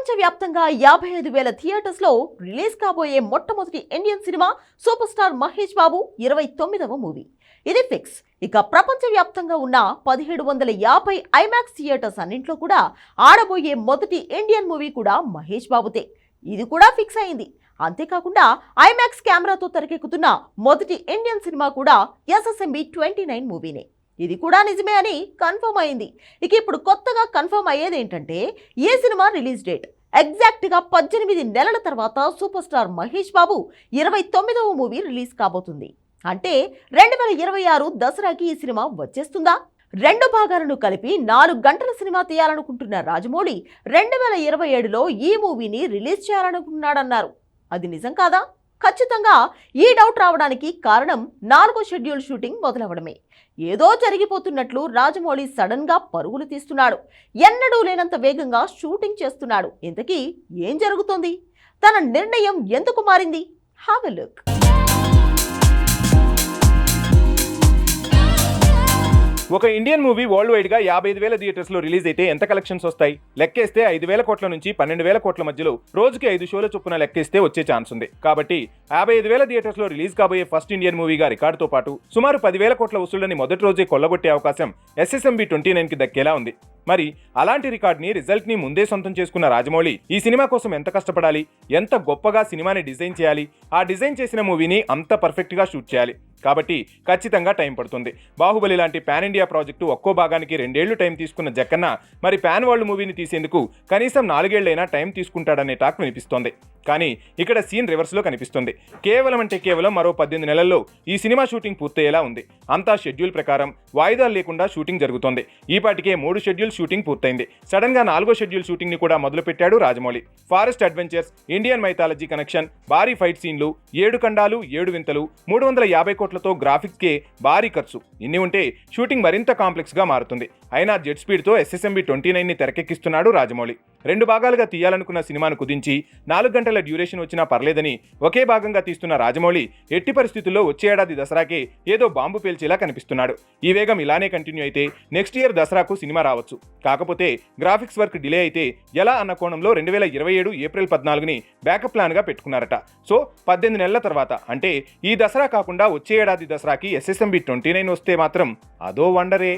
ప్రపంచవ్యాప్తంగా 55,000 థియేటర్స్ లో రిలీజ్ కాబోయే మొట్టమొదటి ఇండియన్ సినిమా సూపర్ స్టార్ మహేష్ బాబు 29వ మూవీ. ఇది ఫిక్స్. ఇక ప్రపంచవ్యాప్తంగా ఉన్న 1750 ఐమాక్స్ థియేటర్స్ అన్నింట్లో కూడా ఆడబోయే మొదటి ఇండియన్ మూవీ కూడా మహేష్ బాబుతే. ఇది కూడా ఫిక్స్ అయింది. అంతేకాకుండా ఐమాక్స్ కెమెరాతో తెరకెక్కుతున్న మొదటి ఇండియన్ సినిమా కూడా SSMB 29 మూవీనే. ఇది కూడా నిజమే అని కన్ఫర్మ్ అయింది. ఇక ఇప్పుడు కొత్తగా కన్ఫర్మ్ అయ్యేది ఏంటంటే ఈ సినిమా రిలీజ్ డేట్ ఎగ్జాక్ట్గా 18 నెలల తర్వాత సూపర్ స్టార్ మహేష్ బాబు 29వ మూవీ రిలీజ్ కాబోతుంది. అంటే 2026 దసరాకి ఈ సినిమా వచ్చేస్తుందా? 2 భాగాలను కలిపి 4 గంటల సినిమా తీయాలనుకుంటున్న రాజమౌళి 2027లో ఈ మూవీని రిలీజ్ చేయాలనుకున్నాడన్నారు. అది నిజం కాదా? ఖచ్చితంగా ఈ డౌట్ రావడానికి కారణం 4వ షెడ్యూల్ షూటింగ్ మొదలవడమే. ఏదో జరిగిపోతున్నట్లు రాజమౌళి సడన్ గా పరుగులు తీస్తున్నాడు. ఎన్నడూ లేనంత వేగంగా షూటింగ్ చేస్తున్నాడు. ఇంతకీ ఏం జరుగుతోంది? తన నిర్ణయం ఎందుకు మారింది? Have a look. ఒక ఇండియన్ మూవీ వరల్డ్ వైడ్ గా 55,000 థియేటర్స్ లో రిలీజ్ అయితే ఎంత కలెక్షన్స్ వస్తాయి? లెక్కేస్తే 5,000 కోట్ల నుంచి 12,000 కోట్ల మధ్యలో రోజుకి 5 షోల చొప్పున లెక్కేస్తే వచ్చే ఛాన్స్ ఉంది. కాబట్టి 55,000 థియేటర్స్ లో రిలీజ్ కాబోయే ఫస్ట్ ఇండియన్ మూవీగా రికార్డుతో పాటు సుమారు 10,000 కోట్ల వసూళ్లని మొదటి రోజే కొల్లగొట్టే అవకాశం SSMB 29 కి దక్కేలా ఉంది. మరి అలాంటి రికార్డ్ని రిజల్ట్ని ముందే సొంతం చేసుకున్న రాజమౌళి ఈ సినిమా కోసం ఎంత కష్టపడాలి, ఎంత గొప్పగా సినిమాని డిజైన్ చేయాలి, ఆ డిజైన్ చేసిన మూవీని అంత పర్ఫెక్ట్గా షూట్ చేయాలి. కాబట్టి ఖచ్చితంగా టైం పడుతుంది. బాహుబలి లాంటి పాన్ ఇండియా ప్రాజెక్టు ఒక్కో భాగానికి 2 ఏళ్లు టైం తీసుకున్న జక్కన్న మరి పాన్ వరల్డ్ మూవీని తీసేందుకు కనీసం 4 ఏళ్లైనా టైం తీసుకుంటాడనే టాక్ వినిపిస్తోంది. కానీ ఇక్కడ సీన్ రివర్స్లో కనిపిస్తుంది. కేవలం మరో 18 నెలల్లో ఈ సినిమా షూటింగ్ పూర్తయ్యేలా ఉంది. అంతా షెడ్యూల్ ప్రకారం వాయిదాలు లేకుండా షూటింగ్ జరుగుతోంది. ఈపాటికే 3 షెడ్యూల్ షూటింగ్ పూర్తయింది. సడన్ గా 4వ షెడ్యూల్ షూటింగ్ ని కూడా మొదలు పెట్టాడు Rajamouli. Forest adventures, Indian mythology connection, భారీ ఫైట్ సీన్లు, 7 ఖండాలు, 7 వింతలు, 350 కోట్లతో గ్రాఫిక్స్ కే భారీ ఖర్చు. ఇన్ని ఉంటే షూటింగ్ మరింత కాంప్లెక్స్ గా మారుతుంది. అయినా జెట్ స్పీడ్ తో SSMB 29 ని తెరకెక్కిస్తున్నాడు రాజమౌళి. 2 భాగాలుగా తీయాలనుకున్న సినిమాను కుదించి 4 గంటల డ్యూరేషన్ వచ్చినా పర్లేదని ఒకే భాగంగా తీస్తున్న రాజమౌళి ఎట్టి పరిస్థితుల్లో వచ్చే ఏడాది దసరాకే ఏదో బాంబు పేల్చేలా కనిపిస్తున్నాడు. ఈ వేగం ఇలానే కంటిన్యూ అయితే నెక్స్ట్ ఇయర్ దసరాకు సినిమా రావచ్చు. కాకపోతే గ్రాఫిక్స్ వర్క్ డిలే అయితే ఎలా అన్న కోణంలో 2027 ఏప్రిల్ 14ని బ్యాకప్ ప్లాన్ గా పెట్టుకున్నారట. సో 18 నెలల తర్వాత, అంటే ఈ దసరా కాకుండా వచ్చే ఏడాది దసరాకి SSMB 29 వస్తే మాత్రం అదో వండరే.